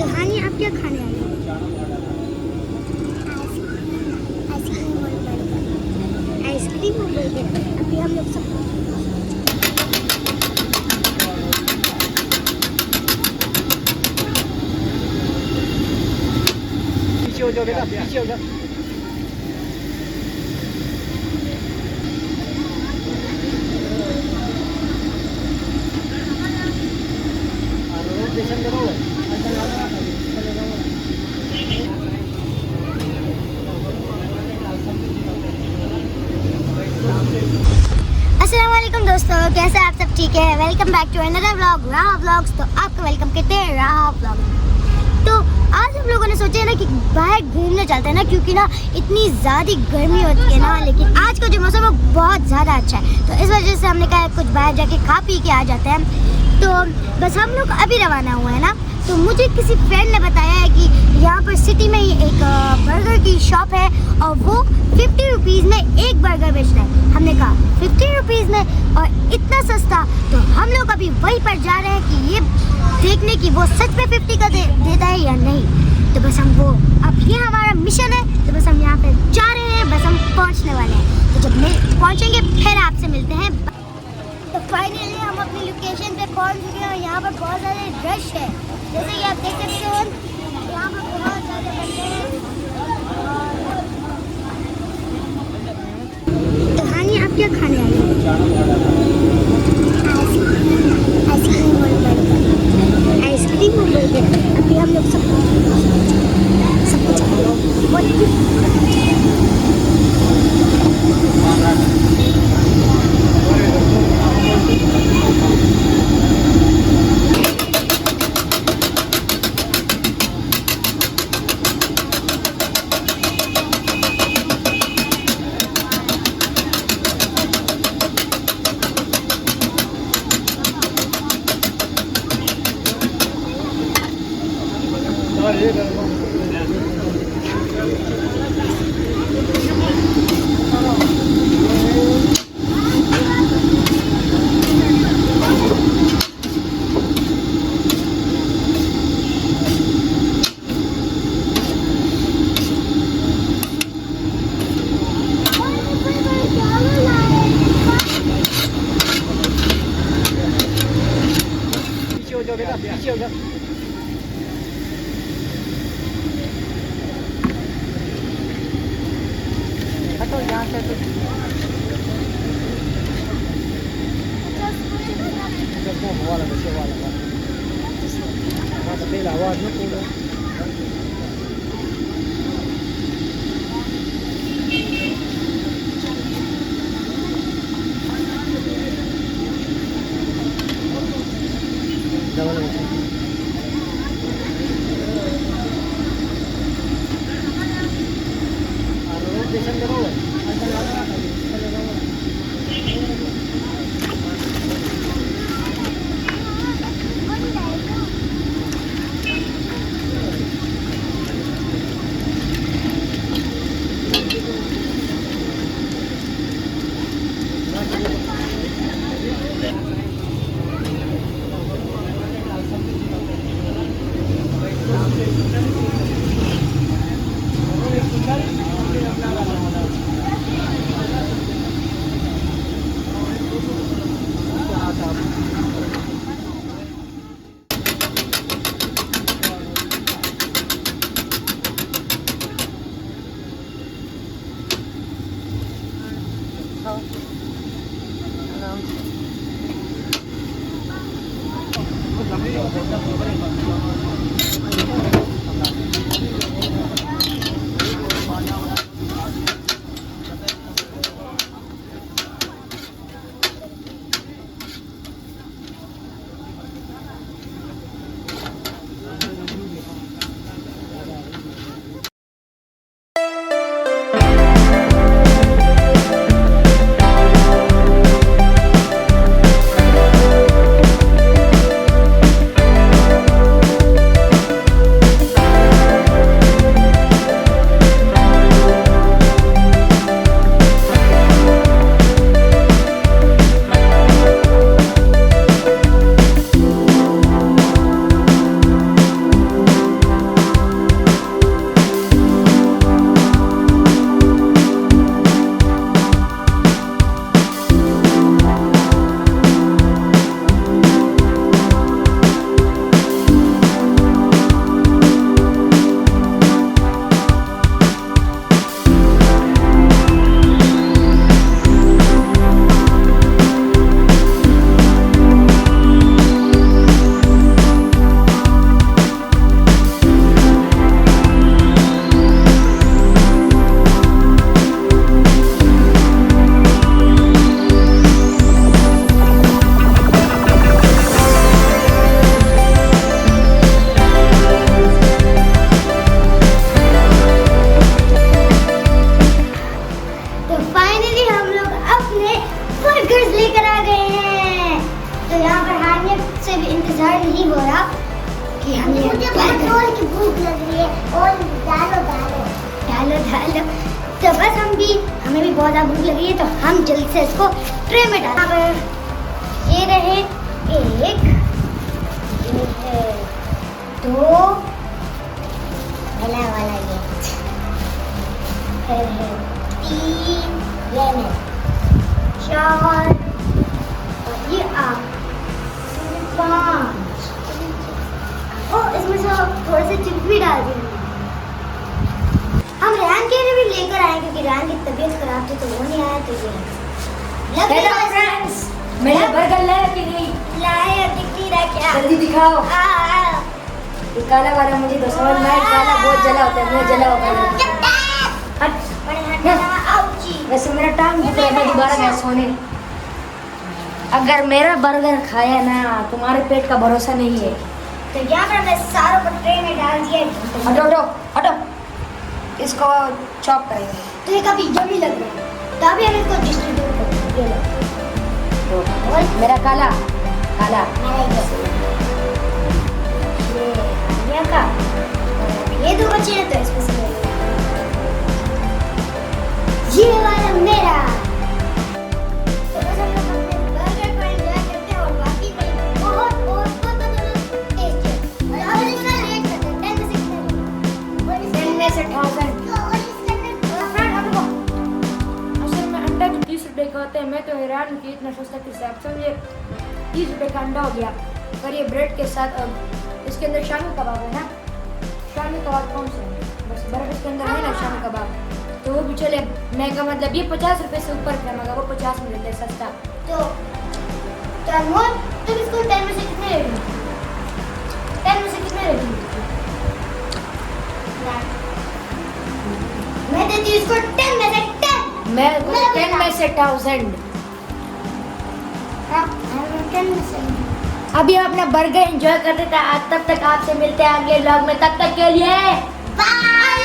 तो हानि आप क्या खाने आए हो? आइसक्रीम और बर्गर। अभी हम लोग सब पीछे हो जाओ बेटा, पीछे हो जाओ। अस्सलाम वालेकुम दोस्तों, कैसे आप सब? ठीक है, welcome back to another vlog Raha vlogs. तो आपका वेलकम कहते हैं राहा व्लॉग। तो आज हम लोगों ने सोचा है ना कि बाहर घूमने चलते हैं ना, क्योंकि ना इतनी ज़्यादा गर्मी होती है ना, लेकिन आज का जो मौसम है बहुत ज़्यादा अच्छा है। तो इस वजह से हमने कहा कुछ बाहर जाके खा पी के आ जाते हैं। तो बस हम लोग अभी रवाना हुए हैं ना। तो मुझे किसी फ्रेंड ने बताया है कि यहाँ पर सिटी में ही एक बर्गर की शॉप है और वो 50 रुपीज़ में एक बर्गर बेचता है। हमने कहा 50 रुपीज़ में और इतना सस्ता, तो हम लोग अभी वहीं पर जा रहे हैं कि ये देखने की वो सच में 50 का देता है या नहीं। तो बस हम वो अब ये हमारा मिशन है। तो बस हम यहाँ पे जा रहे हैं, बस हम पहुँचने वाले हैं। तो जब पहुँचेंगे फिर आपसे मिलते हैं। तो फाइनली हम अपनी लोकेशन पे पहुँच चुके हैं और यहाँ पर बहुत ज़्यादा रश है। जैसे कि आप देख सकते हो यहाँ पर बहुत ज़्यादा बंदे हैं। तो हानि आप क्या खाने आए हो? आइसक्रीम और बर्गर। आइसक्रीम और बर्गर। अभी हम लोग सब कुछ बेटा, पीछे हो जाओ। हटो यहाँ से। तो वाला बच्चे वाला तेल आवाज न पूरा। और डालो डालो डालो डालो। तो बस हमें भी बहुत ज़्यादा भूख लगी है, तो हम जल्द से इसको ट्रे में डालें। ये रहे एक, ये है दो, वाला ये, फिर है तीन, ये है चार, और ये पाँच। और इसमें से थोड़े से चिप्स भी डाल देंगे। हम रेहान के लिए भी लेकर आए क्योंकि रेहान की तबीयत खराब थी, तो वो नहीं आया। तो ये हेलो फ्रेंड्स, मैंने बर्गर लाया कि नहीं? लाए, दिख नहीं रहा क्या? जल्दी दिखाओ। आ, ये काला वाला मुझे तो समझ में आया, काला बहुत जला होता है, मैं जला होता है। हट। बड़े हाथ आउची। वैसे मेरा टांग दुख रहा है, मैं दोबारा गया सोने। अगर मेरा बर्गर खाया ना, तुम्हारे पेट का भरोसा नहीं है। तो यहाँ पर हमने सारों को ट्रे में डाल दिया। हटो हटो हटो, इसको चॉप करेंगे। तो ये काफी यम्मी लग रहा है, तो अभी हम इसको डिस्ट्रीब्यूट करेंगे। ये लो। तो मेरा काला काला ये आलिया का, और ये दो बचे हैं, तो इसमें से ले लो। ये वाला मेरा। तो बस हम लोग अपने बर्गर को एंजॉय करते हैं, और बाकी में बहुत टेस्टी है। और अब इसका रेट करते हैं 10 में से कितने? 10 में से 1000। असल में अंडा तो 30 रुपए का होता है, मैं तो हैरान हूँ कि इतना सस्ता कैसे। आप समझिए 30 रुपए का अंडा हो गया, और ये ब्रेड के साथ इसके अंदर शामी कबाब है ना। शामी कबाब कौन सा है? बस बर्गर के अंदर है ना शामी कबाब, तो वो भी चले। मैं का मतलब ये 50 रुपए से ऊपर का, मगर वो 50 में देते हैं सस्ता। तो अनमोल, तुम इसको 10 में से कितने रेटिंग? 10 में से कितने रेटिंग? मैं देती हूँ इसको 10 में से 10। मैं 10 में से 1000। हाँ, 10 में से। अभी हम अपना बर्गर एंजॉय करते थे, तब तक आपसे मिलते हैं अगले व्लॉग में। तब तक के लिए बाय।